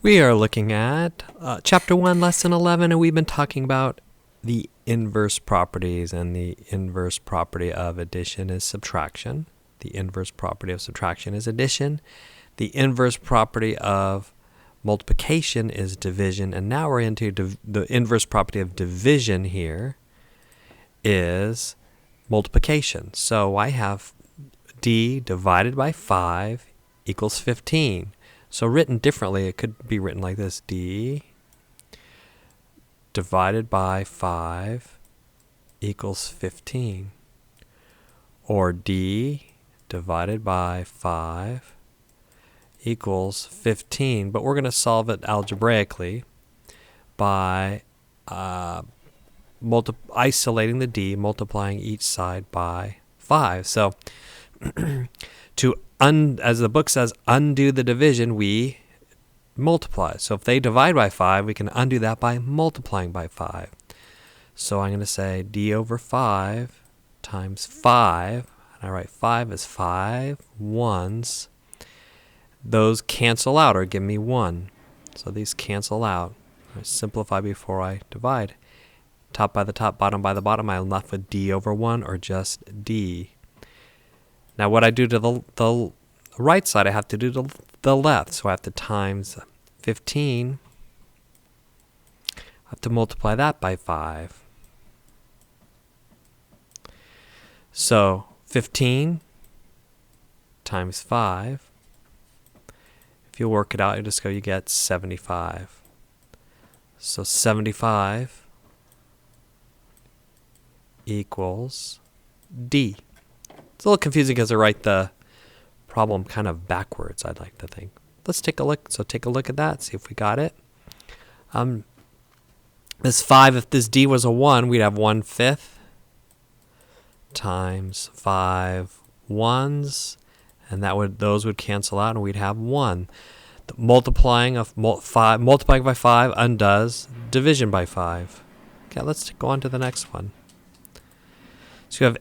We are looking at Chapter 1, Lesson 11, and we've been talking about the inverse properties, and the inverse property of addition is subtraction. The inverse property of subtraction is addition. The inverse property of multiplication is division, and now we're into the inverse property of division here is multiplication. So I have d divided by 5 equals 15. So written differently, it could be written like this: d divided by 5 equals 15. Or d divided by 5 equals 15. But we're going to solve it algebraically by isolating the d, multiplying each side by 5. So as the book says, undo the division, we multiply. So if they divide by 5, we can undo that by multiplying by 5. So I'm going to say d over 5 times 5, and I write 5 as 5 ones. Those cancel out or give me 1. So these cancel out. I simplify before I divide. Top by the top, bottom by the bottom, I'm left with d over 1, or just d. Now what I do to the right side, I have to do to the left. So I have to times 15. I have to multiply that by 5. So 15 times 5. If you work it out, you get 75. So 75 equals d. It's a little confusing because I write the problem kind of backwards, I'd like to think. Let's take a look. So take a look at that, see if we got it. This 5, if this d was a 1, we'd have 1/5 times 5 ones, and those would cancel out, and we'd have 1. The multiplying by 5 undoes division by 5. Okay, let's go on to the next one. So you have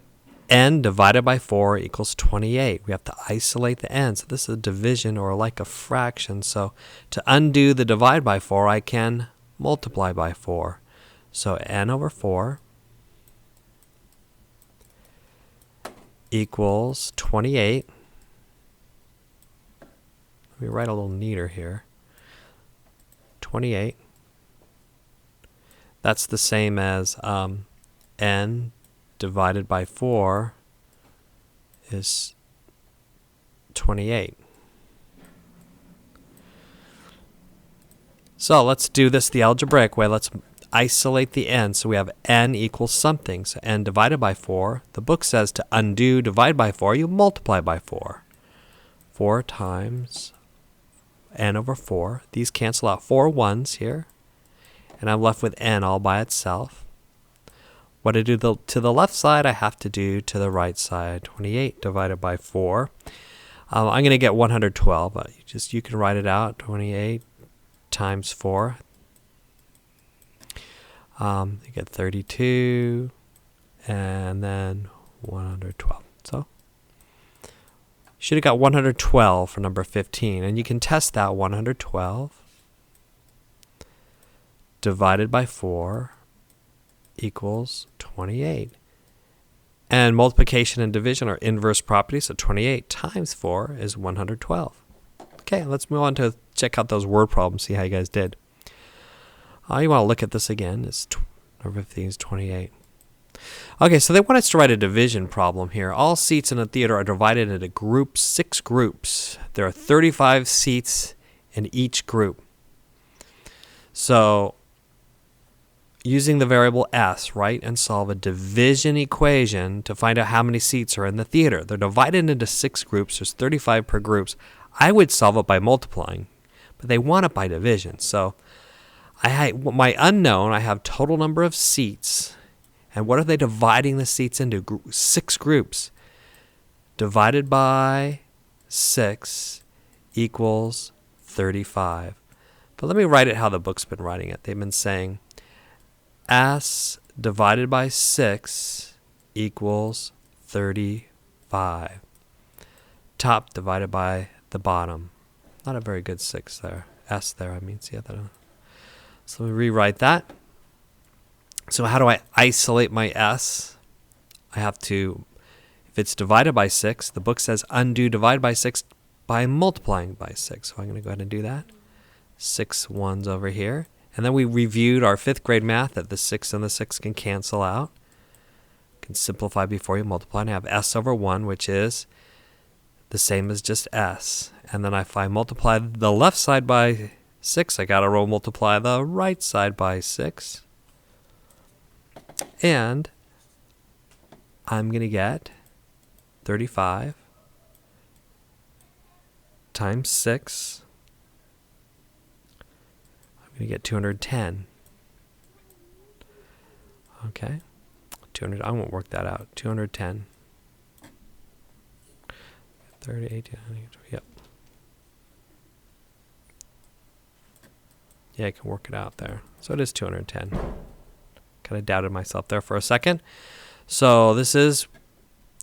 n divided by 4 equals 28. We have to isolate the n. So this is a division, or like a fraction. So to undo the divide by 4, I can multiply by 4. So n over 4 equals 28. Let me write a little neater here. 28. That's the same as n divided by 4 is 28. So let's do this the algebraic way. Let's isolate the n. So we have n equals something. So n divided by 4. The book says to undo divide by 4, you multiply by 4. 4 times n over 4. These cancel out 4 ones here. And I'm left with n all by itself. What I do to the left side, I have to do to the right side. 28 divided by 4. I'm going to get 112. You can write it out. 28 times 4. You get 32, and then 112. So you should have got 112 for number 15. And you can test that. 112 divided by 4 equals 28. And multiplication and division are inverse properties, so 28 times 4 is 112. Okay, let's move on to check out those word problems, see how you guys did. You want to look at this again. Number 15 is 28. Okay, so they want us to write a division problem here. All seats in a theater are divided into groups, 6 groups. There are 35 seats in each group. So using the variable s, write and solve a division equation to find out how many seats are in the theater. They're divided into 6 groups. There's 35 per groups. I would solve it by multiplying, but they want it by division. So my unknown, I have total number of seats. And what are they dividing the seats into? 6 groups. Divided by 6 equals 35. But let me write it how the book's been writing it. They've been saying s divided by 6 equals 35. Top divided by the bottom. Not a very good 6 there. S there, I mean. See that? So let me rewrite that. So how do I isolate my S? I have to, if it's divided by 6, the book says undo divide by 6 by multiplying by 6. So I'm going to go ahead and do that. 6 ones over here. And then we reviewed our 5th grade math that the 6 and the 6 can cancel out. You can simplify before you multiply and have S over 1, which is the same as just S. And then if I multiply the left side by 6, I got to multiply the right side by 6. And I'm going to get 35 times 6. I'm going to get 210. Okay. 200. I won't work that out. 210. 38. Yep. Yeah, I can work it out there. So it is 210. Kind of doubted myself there for a second. So this is,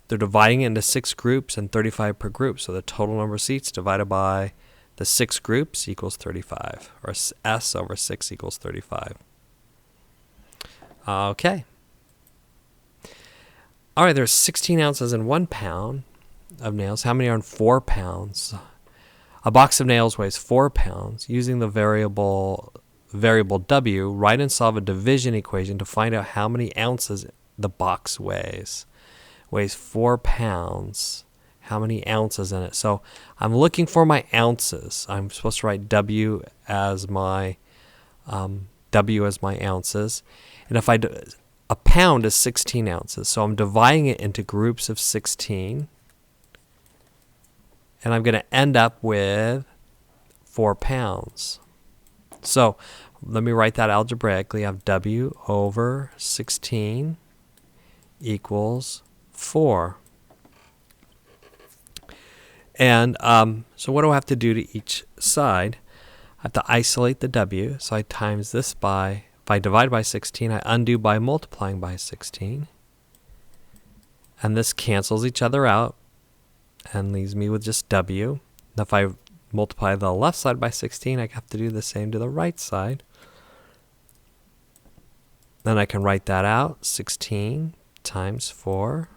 they're dividing it into 6 groups and 35 per group. So the total number of seats divided by the 6 groups equals 35. Or S over 6 equals 35. Okay. All right, there's 16 ounces in 1 pound of nails. How many are in 4 pounds? A box of nails weighs 4 pounds. Using the variable W, write and solve a division equation to find out how many ounces the box weighs. Weighs 4 pounds. How many ounces in it? So I'm looking for my ounces. I'm supposed to write W as my ounces. And if a pound is 16 ounces. So I'm dividing it into groups of 16. And I'm going to end up with 4 pounds. So let me write that algebraically. I have W over 16 equals 4. And so what do I have to do to each side? I have to isolate the W. So I times this by, if I divide by 16, I undo by multiplying by 16. And this cancels each other out and leaves me with just W. And if I multiply the left side by 16, I have to do the same to the right side. Then I can write that out. 16 times 4.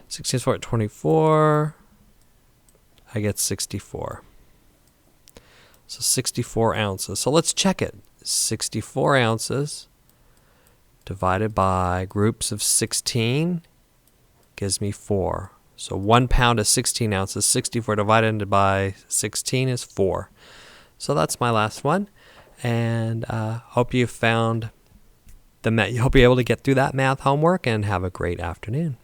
16 is 4 at 24. I get 64. So 64 ounces. So let's check it. 64 ounces divided by groups of 16 gives me 4. So 1 pound is 16 ounces. 64 divided by 16 is 4. So that's my last one. And hope you found hope you're able to get through that math homework and have a great afternoon.